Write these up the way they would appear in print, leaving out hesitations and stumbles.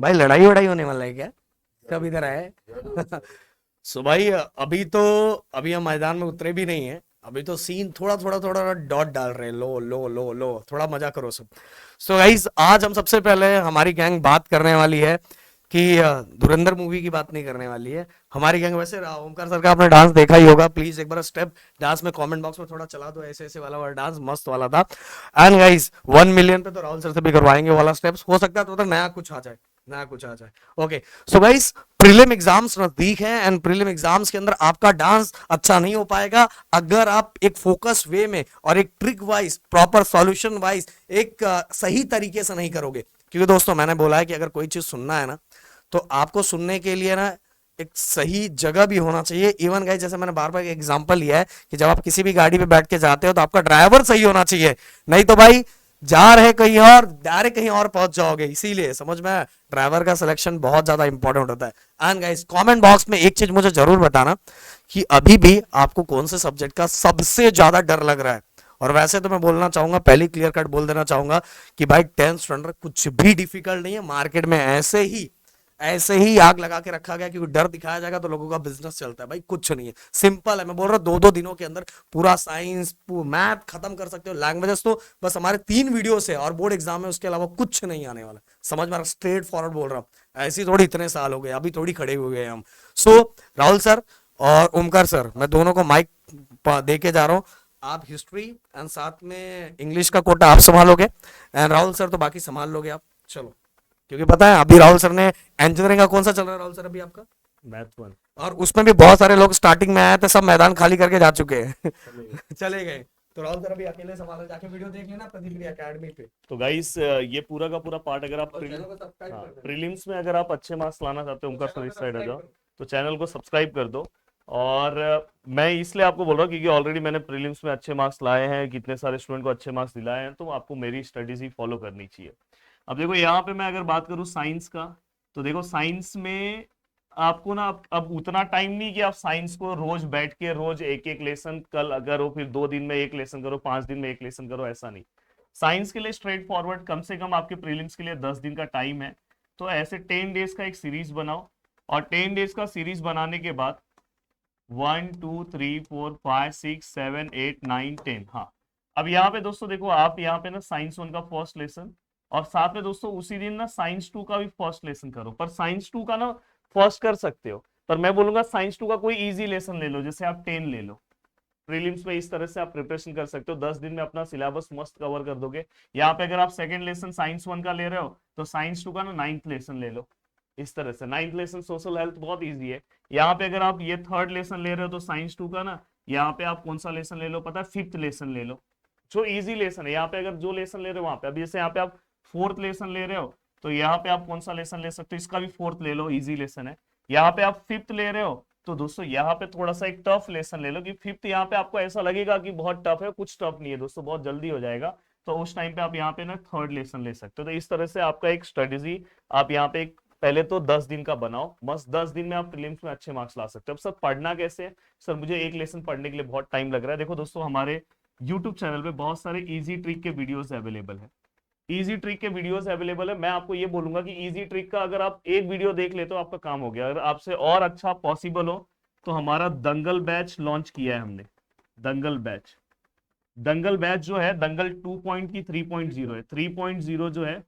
भाई लड़ाई वड़ाई होने वाला है क्या? कब इधर आए? सो भाई अभी हम मैदान में उतरे भी नहीं है। अभी तो सीन थोड़ा डॉट डाल रहे हैं। लो लो लो लो, थोड़ा मजा करो सब। सो गाइस, आज हम सबसे पहले हमारी गैंग बात करने वाली है कि धुरंधर मूवी की बात नहीं करने वाली है हमारी गैंग। वैसे ओमकार सर का आपने डांस देखा ही होगा, प्लीज एक बार स्टेप डांस में कमेंट बॉक्स में थोड़ा चला दो, ऐसे ऐसे वाला डांस मस्त वाला था। एंड गाइस, 1 मिलियन पे तो राहुल सर से भी करवाएंगे वाला स्टेप्स। हो सकता है तो नया कुछ आ जाए, नया कुछ आ जाए। Okay, so guys, prelim exams नजदीक हैं एंड प्रीलिम एग्जाम्स के अंदर आपका डांस अच्छा नहीं हो पाएगा अगर आप एक फोकस वे में और एक trick wise, proper solution wise, एक सही तरीके से नहीं करोगे। क्योंकि दोस्तों, मैंने बोला है कि अगर कोई चीज सुनना है ना, तो आपको सुनने के लिए ना एक सही जगह भी होना चाहिए। इवन गाइस, जैसे मैंने बार बार एग्जांपल लिया है कि जब आप किसी भी गाड़ी पे बैठ के जाते हो तो आपका ड्राइवर सही होना चाहिए। नहीं तो भाई जा रहे कहीं और, डायरेक्ट कहीं और पहुंच जाओगे। इसीलिए समझ में, ड्राइवर का सिलेक्शन बहुत ज्यादा इंपॉर्टेंट होता है। एंड गाइस, कमेंट बॉक्स में एक चीज मुझे जरूर बताना कि अभी भी आपको कौन से सब्जेक्ट का सबसे ज्यादा डर लग रहा है। और वैसे तो मैं बोलना चाहूंगा, पहले क्लियर कट बोल देना चाहूंगा कि भाई 10th स्टैंडर्ड कुछ भी डिफिकल्ट नहीं है। मार्केट में ऐसे ही आग लगा के रखा गया क्योंकि डर दिखाया जाएगा तो लोगों का बिजनेस चलता है। भाई कुछ नहीं है, सिंपल है। मैं बोल रहा हूँ 2-2 दिनों के अंदर पूरा साइंस मैथ खत्म कर सकते हो। लैंग्वेजेस तो बस हमारे 3 वीडियो से और बोर्ड एग्जाम में, उसके अलावा कुछ नहीं आने वाला। समझ में, स्ट्रेट फॉरवर्ड बोल रहा हूँ। ऐसी थोड़ी इतने साल हो गए, अभी थोड़ी खड़े हुए हैं हम। सो राहुल सर और ओमकार सर, मैं दोनों को माइक दे के जा रहा हूँ। आप हिस्ट्री एंड साथ में इंग्लिश का कोटा आप संभालोगे एंड राहुल सर तो बाकी संभाल लोगे आप। चलो, क्योंकि पता है अभी राहुल सर ने इंजीनियरिंग का कौन सा चल रहा है राहुल सर अभी आपका? Math one. और उसमें भी बहुत सारे लोग स्टार्टिंग में आए थे, सब मैदान खाली करके जा चुके हैं। चले गए। चले गए। तो राहुल सर अभी अकेले संभालो, जाके वीडियो देख लेना प्रदीप एकेडमी पे। तो गाइस, ये पूरा का पूरा पार्ट अगर आप और चैनल को सब्सक्राइब हाँ कर देना। प्रीलिम्स में अगर आप अच्छे मार्क्स लाना चाहते हो, तो उनका चैनल सर को इस साइड आ सब्सक्राइब जाओ। करो। तो चैनल को सब्सक्राइब कर दो। और मैं इसलिए आपको बोल रहा हूँ क्योंकि ऑलरेडी मैंने प्रीलिम्स में अच्छे मार्क्स लाए हैं, कितने सारे स्टूडेंट को अच्छे मार्क्स दिलाए हैं, तो आपको मेरी स्ट्रेटेजी फॉलो करनी चाहिए। अब देखो यहाँ पे मैं अगर बात करूँ साइंस का, तो देखो साइंस में आपको ना अब उतना टाइम नहीं कि आप साइंस को रोज बैठ के रोज एक एक लेसन कल करो, फिर 2 दिन में एक लेसन करो, 5 दिन में एक लेसन करो, ऐसा नहीं। साइंस के लिए स्ट्रेट फॉरवर्ड कम से कम आपके प्रीलिम्स के लिए 10 दिन का टाइम है। तो ऐसे 10 डेज का एक सीरीज बनाओ। और 10 डेज का सीरीज बनाने के बाद 1 2 3 4 5 6 7 8 9 10, हाँ। अब यहाँ पे दोस्तों देखो, आप यहाँ पे ना साइंस 1 का फर्स्ट लेसन, और साथ में दोस्तों उसी दिन ना साइंस 2 का भी फर्स्ट लेसन करो। पर साइंस 2 का ना फर्स्ट कर सकते हो, पर मैं बोलूंगा साइंस 2 का कोई इजी लेसन ले लो, जैसे आप 10 ले लो। प्रीलिम्स में इस तरह से आप प्रिपरेशन कर सकते हो, 10 दिन में अपना सिलेबस मस्त कवर कर दोगे। यहाँ पे अगर आप सेकंड लेसन साइंस 1 का ले रहे हो, तो साइंस 2 का ना 9th लेसन ले लो। इस तरह से 9th लेसन सोशल हेल्थ बहुत इजी है। यहाँ पे अगर आप ये थर्ड लेसन ले रहे हो, तो साइंस 2 का ना यहाँ पे आप कौन सा लेसन ले लो पता है, 5th लेसन ले लो, जो इजी लेसन है। यहाँ पे अगर जो लेसन ले रहे हो वहां पे, अभी जैसे यहाँ पे आप 4th लेसन ले रहे हो, तो यहाँ पे आप कौन सा लेसन ले सकते हो, इसका भी 4th ले लो, इजी लेसन है। यहाँ पे आप 5th ले रहे हो, तो दोस्तों यहाँ पे थोड़ा सा एक टफ लेसन ले लो, कि 5th यहाँ पे आपको ऐसा लगेगा कि बहुत टफ है, कुछ टफ नहीं है दोस्तों, बहुत जल्दी हो जाएगा। तो उस टाइम पे आप यहाँ पे ना थर्ड लेसन ले सकते हो। तो इस तरह से आपका एक स्ट्रेटेजी आप यहाँ पे एक पहले तो 10 दिन का बनाओ, मस्त 10 दिन में आप प्रीलिम्स में अच्छे मार्क्स ला सकते हो। अब सर पढ़ना कैसे है? सर मुझे एक लेसन पढ़ने के लिए बहुत टाइम लग रहा है। देखो दोस्तों, हमारे यूट्यूब चैनल पे बहुत सारे इजी ट्रिक के वीडियोस अवेलेबल है। इजी ट्रिक के वीडियोस अवेलेबल है। मैं आपको ये बोलूंगा कि इजी ट्रिक का अगर आप एक वीडियो देख लेते हो, आपका काम हो गया। अगर आपसे और अच्छा पॉसिबल हो, तो हमारा दंगल बैच लॉन्च किया है हमने। दंगल बैच, दंगल बैच जो है, दंगल 2 की 3.0 है। 3.0 जो है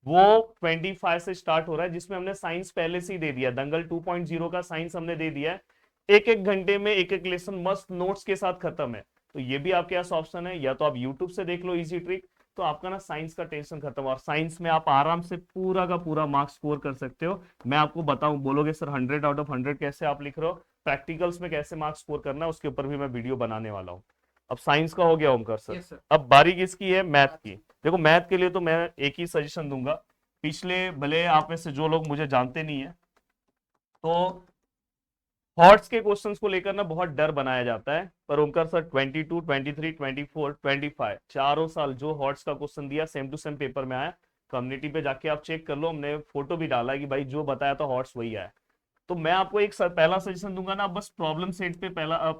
वो 25 से स्टार्ट हो रहा है, जिसमें हमने साइंस पहले से ही दे दिया। दंगल 2.0 का साइंस हमने दे दिया है। एक एक घंटे में एक एक लेसन मस्त नोट्स के साथ खत्म है। तो ये भी आपके पास ऑप्शन है, या तो आप यूट्यूब से देख लो इजी ट्रिक, तो आपका ना साइंस का टेंशन खत्म। और साइंस में आप आराम से पूरा का पूरा मार्क्स स्कोर कर सकते हो। मैं आपको बताऊं, बोलोगे सर 100 आउट ऑफ 100 कैसे आप लिख रहे हो, प्रैक्टिकल्स में कैसे मार्क्स स्कोर करना है, उसके ऊपर भी मैं वीडियो बनाने वाला हूँ। अब साइंस का हो गया ओमकार सर। Yes sir. अब बारी किसकी है? मैथ की। देखो मैथ के लिए तो मैं एक ही सजेशन दूंगा। पिछले भले आप में से जो लोग मुझे जानते नहीं है, तो हॉट्स के क्वेश्चंस को लेकर ना बहुत डर बनाया जाता है। पर ओमकार सर 22, 23, 24, 25 चारों साल जो हॉट्स का क्वेश्चन दिया सेम टू सेम पेपर में आया। कम्युनिटी पे जाके आप चेक कर लो, हमने फोटो भी डाला है कि भाई जो बताया था हॉट्स वही आया। तो मैं आपको एक पहला सजेशन दूंगा ना, आप बस प्रॉब्लम सेट पे पहला,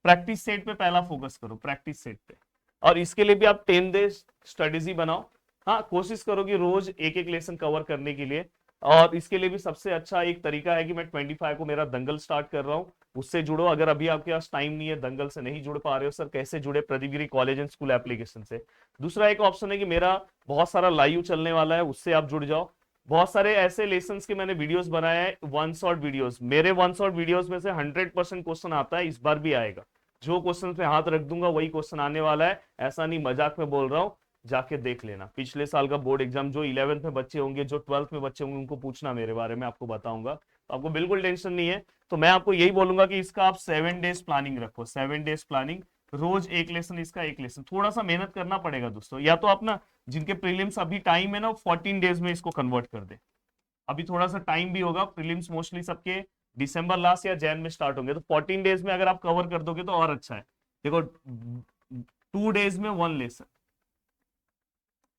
प्रैक्टिस सेट पे पहला फोकस करो, प्रैक्टिस सेट पे। और इसके लिए भी आप 10 डेज स्ट्रेटेजी बनाओ। हाँ, कोशिश करो कि रोज एक एक लेसन कवर करने के लिए और इसके लिए भी सबसे अच्छा एक तरीका है कि मैं 25 को मेरा दंगल स्टार्ट कर रहा हूँ, उससे जुड़ो। अगर अभी आपके पास टाइम नहीं है, दंगल से नहीं जुड़ पा रहे हो सर, कैसे जुड़े? प्रदीपगिरी कॉलेज एंड स्कूल एप्लीकेशन से। दूसरा एक ऑप्शन है कि मेरा बहुत सारा लाइव चलने वाला है, उससे आप जुड़ जाओ। बहुत सारे ऐसे लेसन्स के मैंने वीडियोस बनाए हैं, वन शॉट वीडियोस। मेरे वन शॉट वीडियोस में से 100% क्वेश्चन आता है, इस बार भी आएगा। जो क्वेश्चन पे हाथ रख दूंगा वही क्वेश्चन आने वाला है, ऐसा नहीं मजाक में बोल रहा हूँ, जाके देख लेना। पिछले साल का बोर्ड एग्जाम जो 11th में बच्चे होंगे, जो 12th में बच्चे होंगे, उनको पूछना मेरे बारे में, आपको बताऊंगा, तो आपको बिल्कुल टेंशन नहीं है। तो मैं आपको यही बोलूंगा कि इसका आप 7 डेज प्लानिंग रखो, 7 डेज प्लानिंग, रोज एक लेसन, इसका एक लेसन। थोड़ा सा मेहनत करना पड़ेगा दोस्तों, या तो आप ना, जिनके प्रीलिम्स अभी टाइम है ना, 14 डेज में इसको कन्वर्ट कर दे। अभी थोड़ा सा टाइम भी होगा, प्रीलिम्स मोस्टली सबके दिसंबर लास्ट या जैन में स्टार्ट होंगे, तो 14 डेज में अगर आप कवर कर दोगे तो और अच्छा है। देखो 2 डेज में 1 लेसन,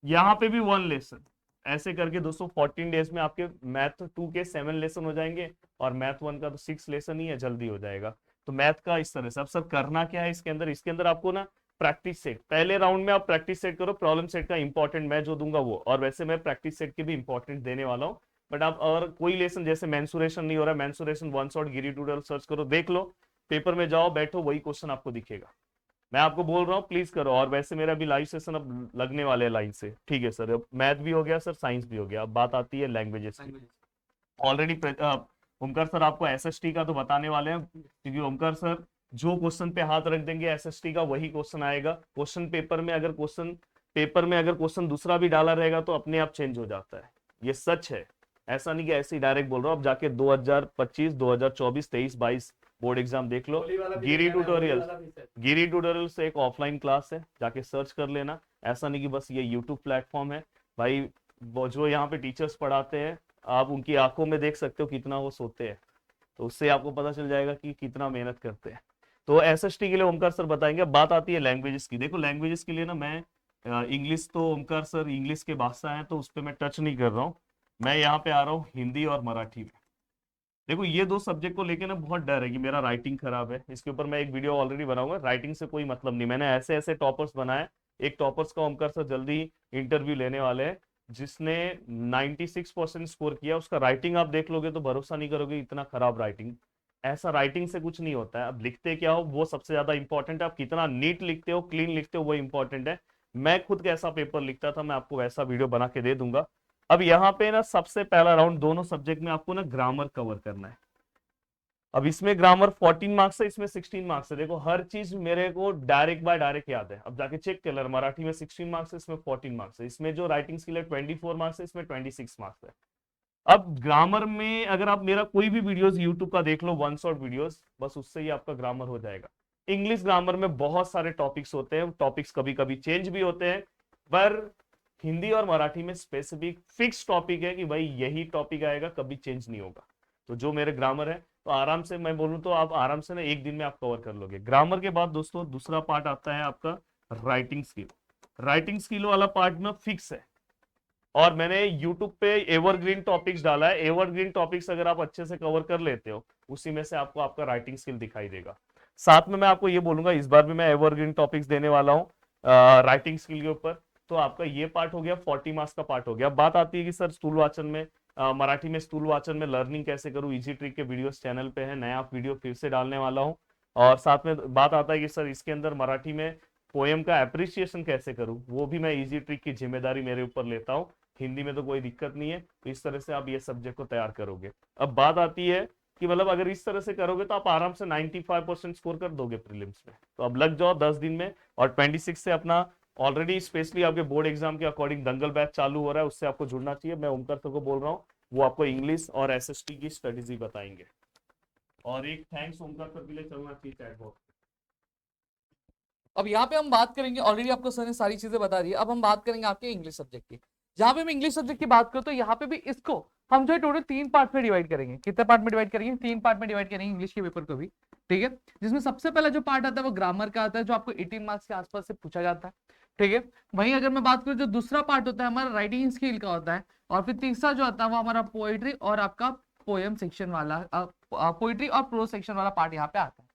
यहां पे भी 1 लेसन, ऐसे करके दोस्तों 14 डेज में आपके मैथ 2 के 7 लेसन हो जाएंगे, और मैथ 1 का तो 6 लेसन ही है, जल्दी हो जाएगा। तो मैथ का इस तरह से। अब सर करना क्या है इसके अंदर? इसके अंदर आपको ना प्रैक्टिस सेट, पहले राउंड में आप प्रैक्टिस सेट करो, प्रॉब्लम सेट का इंपॉर्टेंट मैं जो दूंगा वो, और वैसे मैं प्रैक्टिस सेट के भी इंपॉर्टेंट देने वाला हूँ। बट आप और कोई लेसन जैसे मेंसुरेशन नहीं हो रहा, मेंसुरेशन वन शॉट गिरी ट्यूटोरियल सर्च करो, देख लो, पेपर में जाओ, बैठो, वही क्वेश्चन आपको दिखेगा। मैं आपको बोल रहा हूँ प्लीज करो। और वैसे मेरा भी लाइव सेशन अब लगने वाले हैं लाइन से, ठीक है सर। अब मैथ भी हो गया सर, साइंस भी हो गया, अब बात आती है लैंग्वेजेस की। ऑलरेडी ओमकार सर आपको एसएसटी का तो बताने वाले हैं, क्योंकि ओमकार सर जो क्वेश्चन पे हाथ रख देंगे एसएसटी का वही क्वेश्चन आएगा। क्वेश्चन पेपर में अगर क्वेश्चन दूसरा भी डाला रहेगा तो अपने आप चेंज हो जाता है, ये सच है, ऐसा नहीं कि ऐसे ही डायरेक्ट बोल रहा हूँ। अब जाके 2025, 2024, 23, 22 बोर्ड एग्जाम देख लो। गिरी ट्यूटोरियल से एक ऑफलाइन क्लास है, जाके सर्च कर लेना। ऐसा नहीं कि बस ये यूट्यूब प्लेटफॉर्म है भाई, वो जो यहाँ पे टीचर्स पढ़ाते हैं, आप उनकी आंखों में देख सकते हो कितना वो सोते हैं, तो उससे आपको पता चल जाएगा कि कितना मेहनत करते हैं। तो एसएसटी के लिए ओमकार सर बताएंगे। बात आती है लैंग्वेजेस की। देखो लैंग्वेजेस के लिए ना, मैं इंग्लिश तो ओमकार सर इंग्लिश के बादशाह हैं, तो उस पर मैं टच नहीं कर रहा हूँ। मैं यहाँ पे आ रहा हूँ हिंदी और मराठी में। देखो ये 2 सब्जेक्ट को लेके ना बहुत डर है कि मेरा राइटिंग खराब है, इसके ऊपर मैं एक वीडियो ऑलरेडी बनाऊंगा। राइटिंग से कोई मतलब नहीं, मैंने ऐसे ऐसे टॉपर्स बनाए। एक टॉपर्स का ओमकार सर जल्दी इंटरव्यू लेने वाले हैं, जिसने 96% स्कोर किया। उसका राइटिंग आप देख लोगे तो भरोसा नहीं करोगे, इतना खराब राइटिंग। ऐसा राइटिंग से कुछ नहीं होता है। अब लिखते क्या हो वो सबसे ज्यादा इंपॉर्टेंट है, आप कितना नीट लिखते हो, क्लीन लिखते हो, वो इंपॉर्टेंट है। मैं खुद कैसा पेपर लिखता था, मैं आपको वैसा वीडियो बना के दे दूंगा। अब यहाँ पे ना सबसे पहला राउंड दोनों सब्जेक्ट में आपको ना ग्रामर कवर करना है। अब इसमें ग्रामर 14 मार्क्स है, इसमें 16 मार्क्स है। देखो हर चीज मेरे को डायरेक्ट बाय डायरेक्ट याद है, अब जाके चेक कर लेना। मराठी में 16 मार्क्स है, इसमें 14 मार्क्स है। इसमें जो राइटिंग स्किल है 24 मार्क्स है, इसमें 26 मार्क्स है। अब ग्रामर में अगर आप मेरा कोई भी वीडियोस यूट्यूब का देख लो, वन शॉट वीडियोस, बस उससे ही आपका ग्रामर हो जाएगा। इंग्लिश ग्रामर में बहुत सारे टॉपिक्स होते हैं, टॉपिक्स कभी कभी चेंज भी होते हैं, पर हिंदी और मराठी में स्पेसिफिक फिक्स टॉपिक है कि भाई यही टॉपिक आएगा, कभी चेंज नहीं होगा। तो जो मेरे ग्रामर है, तो आराम से मैं बोलूं तो आप आराम से ना एक दिन में आप कवर कर लोगे। ग्रामर के बाद दोस्तों दूसरा पार्ट आता है आपका राइटिंग स्किल। राइटिंग स्किल वाला पार्ट में फिक्स है, और मैंने YouTube पे एवरग्रीन टॉपिक्स डाला है। एवरग्रीन टॉपिक्स अगर आप अच्छे से कवर कर लेते हो, उसी में से आपको आपका राइटिंग स्किल दिखाई देगा। साथ में मैं आपको ये बोलूंगा, इस बार भी मैं एवरग्रीन टॉपिक्स देने वाला हूँ राइटिंग स्किल के ऊपर। तो आपका ये पार्ट हो गया, 40 मार्क्स का पार्ट हो गया। अब बात आती है कि सर स्थूल वाचन में, मराठी में स्थूल वाचन में लर्निंग कैसे करूँ। इजी ट्रिक के वीडियोस चैनल पे है, नया वीडियो फिर से डालने वाला हूँ। और साथ में बात आता है कि सर इसके अंदर मराठी में पोएम का एप्रिसिएशन कैसे करूँ, वो भी मैं इजी ट्रिक की जिम्मेदारी मेरे ऊपर लेता हूँ। हिंदी में तो कोई दिक्कत नहीं है, तो इस तरह से आप ये सब्जेक्ट को तैयार करोगे। अब बात आती है कि मतलब अगर इस तरह से करोगे तो आप आराम से 95% स्कोर कर दोगे प्रीलिम्स में। तो अब लग जाओ 10 दिन में, और 26 से अपना ऑलरेडी स्पेशली आपके बोर्ड एग्जाम के अकॉर्डिंग दंगल बैच चालू हो रहा है, उससे आपको जुड़ना चाहिए। मैं ओमकार सर को बोल रहा हूँ, वो आपको इंग्लिश और एसएसटी की स्ट्रेटेजी बताएंगे। और एक थैंक्स ओमकार सर के लिए चलना चाहिए चैट बॉक्स। अब यहाँ पे हम बात करेंगे, ऑलरेडी आपको सर ने सारी चीजें बता दी। अब हम बात करेंगे आपके इंग्लिश सब्जेक्ट की। जहां पे हम इंग्लिश सब्जेक्ट की बात करें तो यहाँ पे भी इसको हम जो है टोटल 3 पार्ट में डिवाइड करेंगे। कितने पार्ट में डिवाइड करेंगे? 3 पार्ट में डिवाइड करेंगे इंग्लिश के पेपर को भी, ठीक है। जिसमें सबसे पहला जो पार्ट आता है वो ग्रामर का आता है, जो आपको 18 मार्क्स के आसपास से पूछा जाता है, ठीक है। वहीं अगर मैं बात करूँ, जो दूसरा पार्ट होता है हमारा राइटिंग स्किल का होता है, और फिर तीसरा जो आता है वो हमारा पोएट्री और आपका पोएम सेक्शन वाला, पोएट्री और प्रोज सेक्शन वाला पार्ट यहाँ पे आता है।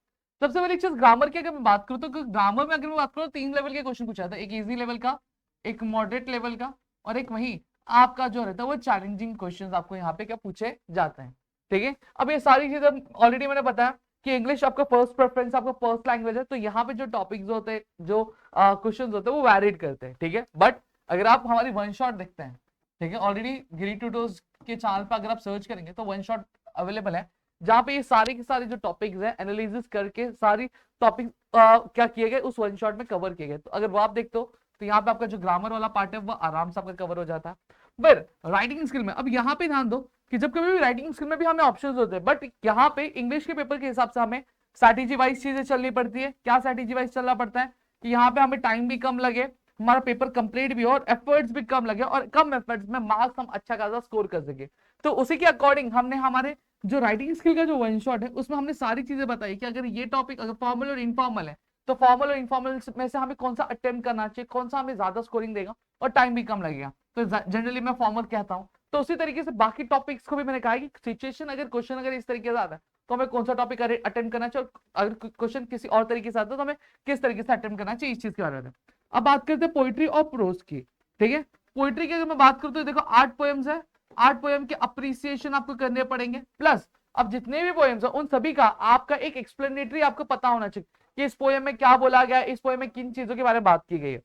सबसे पहले एक चीज ग्रामर की अगर मैं बात करूँ, तो ग्रामर में अगर मैं बात करूँ 3 लेवल के क्वेश्चन पूछा था, एक इजी लेवल का, एक मॉडरेट लेवल का, और एक वही आपका जो रहता है वो चैलेंजिंग क्वेश्चंस आपको यहाँ पे क्या पूछे जाते हैं, ठीक है। अब ये सारी चीजें ऑलरेडी मैंने बताया कि इंग्लिश आपका फर्स्ट प्रेफरेंस, आपका फर्स्ट लैंग्वेज है, तो यहाँ पे जो टॉपिक्स होते हैं, जो क्वेश्चंस होते हैं वो वैरिड करते हैं, ठीक है। बट अगर आप हमारी वन शॉट देखते हैं, ठीक है, ऑलरेडी गिरी ट्यूटोर्स के चैनल पर अगर आप सर्च करेंगे तो वन शॉट अवेलेबल है, जहाँ पे ये सारे के सारे जो टॉपिक्स हैं एनालिसिस करके सारी टॉपिक क्या किए गए उस वन शॉट में कवर किए गए। तो अगर वो आप देखते हो तो यहाँ पे आपका जो ग्रामर वाला पार्ट है वो आराम से आपका कवर हो जाता है। फिर राइटिंग स्किल में अब यहाँ पे ध्यान दो कि जब कभी भी राइटिंग स्किल में भी हमें ऑप्शंस होते हैं, बट यहाँ पे इंग्लिश के पेपर के हिसाब से हमें स्ट्रैटेजी वाइज चीजें चलनी पड़ती है। क्या स्ट्रैटेजी वाइज चलना पड़ता है कि यहाँ पे हमें टाइम भी कम लगे, हमारा पेपर कंप्लीट भी हो और एफर्ट्स भी कम लगे, और कम एफर्ट्स में मार्क्स हम अच्छा खासा स्कोर कर सके। तो उसी के अकॉर्डिंग हमने हमारे जो राइटिंग स्किल का जो वन शॉट है उसमें हमने सारी चीजें बताई कि अगर ये टॉपिक अगर फॉर्मल और इनफॉर्मल है तो फॉर्मल और इनफॉर्मल में से हमें कौन सा अटेम्प्ट करना चाहिए, कौन सा हमें ज्यादा स्कोरिंग देगा और टाइम भी कम लगेगा, तो जनरली मैं फॉर्मल कहता हूँ। तो उसी तरीके से बाकी टॉपिक्स को भी मैंने कहा कि सिचुएशन अगर क्वेश्चन अगर इस तरीके से आता है तो हमें कौन सा टॉपिक अटेम्प्ट करना चाहिए, और अगर क्वेश्चन किसी और तरीके से आता है तो हमें किस तरीके से अटेम्प्ट करना चाहिए, इस चीज के बारे में। अब बात करते हैं पोइट्री और प्रोज की, ठीक है। पोइट्री की अगर मैं बात करूँ तो देखो 8 पोएम्स है, 8 पोएम के अप्रिसिएशन आपको करने पड़ेंगे, प्लस अब जितने भी पोएम्स है उन सभी का आपका एक एक्सप्लेनेटरी आपको पता होना चाहिए कि इस पोएम में क्या बोला गया है, इस पोएम में किन चीजों के बारे में बात की गई है,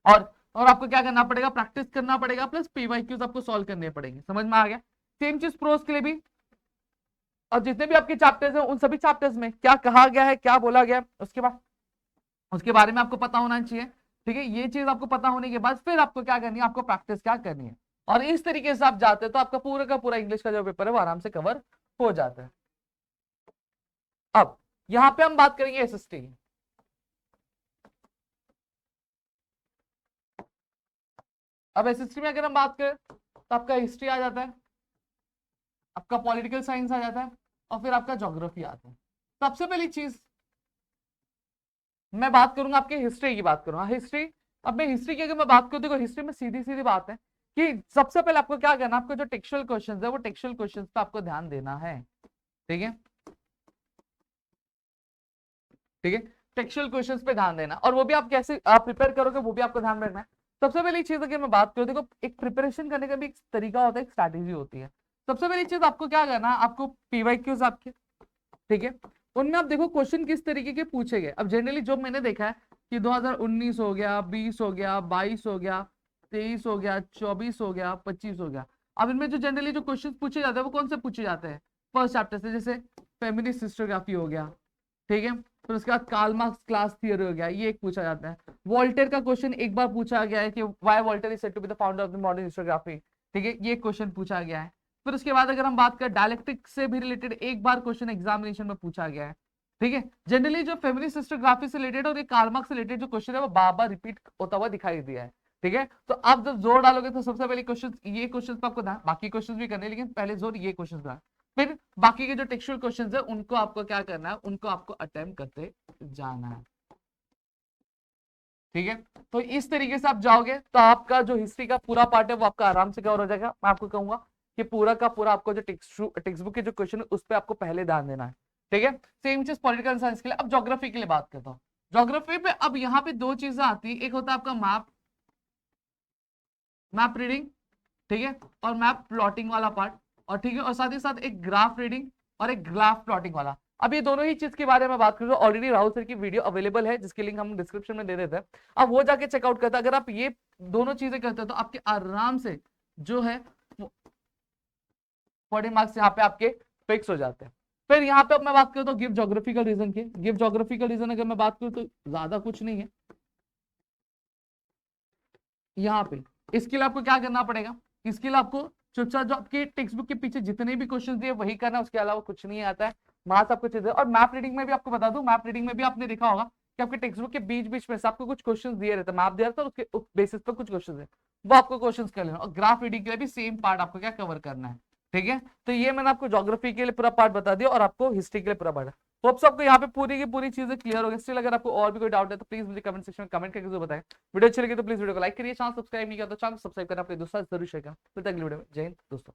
और आपको क्या करना पड़ेगा, प्रैक्टिस करना पड़ेगा, प्लस पीवाईक्यूज आपको सॉल्व करने पड़ेंगे। समझ में आ गया। सेम चीज प्रोज के लिए भी, और जितने भी आपके चैप्टर्स हैं उन सभी चैप्टर्स में क्या कहा गया है, क्या बोला गया है, उसके बारे में आपको पता होना चाहिए, ठीक है। ये चीज आपको पता होने के बाद फिर आपको क्या करनी है, आपको प्रैक्टिस क्या करनी है, और इस तरीके से आप जाते हैं तो आपका पूरा का पूरा इंग्लिश का जो पेपर है वो आराम से कवर हो जाता है। अब यहां पे हम बात करेंगे एसएसटी। अब एसएसटी में अगर हम बात करें तो आपका हिस्ट्री आ जाता है, आपका पॉलिटिकल साइंस आ जाता है, और फिर आपका ज्योग्राफी आता है। सबसे पहली चीज मैं बात करूंगा आपके हिस्ट्री की बात करूंगा, हिस्ट्री। अब मैं हिस्ट्री की अगर मैं बात करूं तो हिस्ट्री में सीधी सीधी बात है कि सबसे पहले आपको क्या करना है, आपको जो टेक्सुअल क्वेश्चंस है वो टेक्सुअल क्वेश्चंस पे आपको ध्यान देना है, ठीक है, ठीक है। टेक्सुअल क्वेश्चंस पे ध्यान देना, और वो भी आप कैसे आप प्रिपेयर करोगे वो भी आपको ध्यान रखना है। सबसे पहली चीज अगर मैं बात करूं, देखो एक प्रिपरेशन करने का भी एक तरीका होता है, एक स्ट्रैटेजी होती है। सबसे पहली चीज आपको क्या करना है, आपको पीवाईक्यूज आपके, ठीक है, उनमें आप देखो क्वेश्चन किस तरीके के पूछे गए। अब जनरली जो मैंने देखा है कि 2019 हो गया, 20 हो गया, 22 हो गया, 23 हो गया, 24 हो गया, 25 हो गया। अब इनमें जो जनरली जो क्वेश्चन पूछे जाते हैं वो कौन से पूछे जाते हैं, फर्स्ट चैप्टर से, जैसे फेमिनिस्ट हिस्टोग्राफी हो गया, ठीक है, फिर उसके बाद कार्ल मार्क्स क्लास थियरी हो गया, ये एक पूछा जाता है। वॉल्टेयर का क्वेश्चन एक बार पूछा गया है कि why Voltaire is said to be the founder of the modern historiography, ठीक है, ये क्वेश्चन पूछा गया है। फिर उसके बाद अगर हम बात करें डायलेक्टिक से भी रिलेटेड एक बार क्वेश्चन एग्जामिनेशन में पूछा गया है, ठीक है। जनरली जो फेमिनिस्ट हिस्टोग्राफी से रिलेटेड और ये कार्ल मार्क्स से रिलेटेड जो क्वेश्चन है वो बार बार रिपीट होता हुआ दिखाई दिया है, ठीक है। तो आप जब जोर डालोगे तो सबसे पहले क्वेश्चन ये क्वेश्चन पे आपको ध्यान, बाकी क्वेश्चन भी करने, लेकिन पहले जोर ये क्वेश्चन का, फिर बाकी के जो टेक्सचुअल क्वेश्चंस है उनको आपको क्या करना है, उनको आपको अटेम्प्ट करते जाना है, ठीक है। तो इस तरीके से आप जाओगे तो आपका जो हिस्ट्री का पूरा पार्ट है वो आपका आराम से कवर हो जाएगा। मैं आपको कहूंगा कि पूरा का पूरा आपको जो टेक्स्ट बुक के जो क्वेश्चन है उस पर आपको पहले ध्यान देना है, ठीक है। सेम चीज पॉलिटिकल साइंस के लिए। अब ज्योग्राफी के लिए बात करता हूँ। ज्योग्राफी पे अब यहाँ पे दो चीजें आती है, एक होता है आपका मैप रीडिंग, ठीक है, और मैप प्लॉटिंग वाला पार्ट, और ठीक है, और साथ ही साथ एक ग्राफ रीडिंग और एक ग्राफ प्लॉटिंग वाला। अब ये दोनों ही चीज के बारे में बात करूँ, ऑलरेडी राहुल सर की वीडियो अवेलेबल है जिसकी लिंक हम डिस्क्रिप्शन में दे देते हैं, अब वो जाके चेकआउट करते हैं। अगर आप ये दोनों चीजें करते हैं तो आपके आराम से जो है 40 मार्क्स यहाँ पे आपके फिक्स हो जाते हैं। फिर यहाँ पे अब मैं बात करूँ तो गिव ज्योग्राफिकल रीजन की। गिव ज्योग्राफिकल रीजन अगर मैं बात करूँ तो ज्यादा कुछ नहीं है यहाँ पे। इसके लिए आपको क्या करना पड़ेगा, इसके लिए आपको चुपचाप जो आपके टेक्स्ट बुक के पीछे जितने भी क्वेश्चन दिए वही करना, उसके अलावा कुछ नहीं आता है। मार्क्स आपको चीजें, और मैप रीडिंग में भी आपको बता दूं, मैप रीडिंग में भी आपने देखा होगा कि आपके टेक्स्ट बुक के बीच बीच में से आपको कुछ क्वेश्चन दिए रहते हैं, मैप दिया रहता है, उसके बेसिस पर कुछ क्वेश्चन है वो आपको क्वेश्चन कर लेना। और ग्राफ रीडिंग के लिए भी सेम पार्ट आपको क्या कवर करना है, ठीक है। तो ये मैंने आपको ज्योग्राफी के लिए पूरा पार्ट बता दिया और आपको हिस्ट्री के लिए पूरा पार्ट। होप्स आपको यहाँ पे पूरी की पूरी चीजें क्लियर हो गई। स्टिल अगर आपको और भी कोई डाउट है तो प्लीज मुझे कमेंट सेक्शन में कमेंट करके जरूर बताएं। वीडियो अच्छी लगी तो प्लीज वीडियो को लाइक करिए, चैनल सब्सक्राइब नहीं किया तो चैनल सब्सक्राइब करना, अपने दोस्तों जरूर शेयर करें। फिर तक अगली वीडियो में जय हिंद दोस्तों।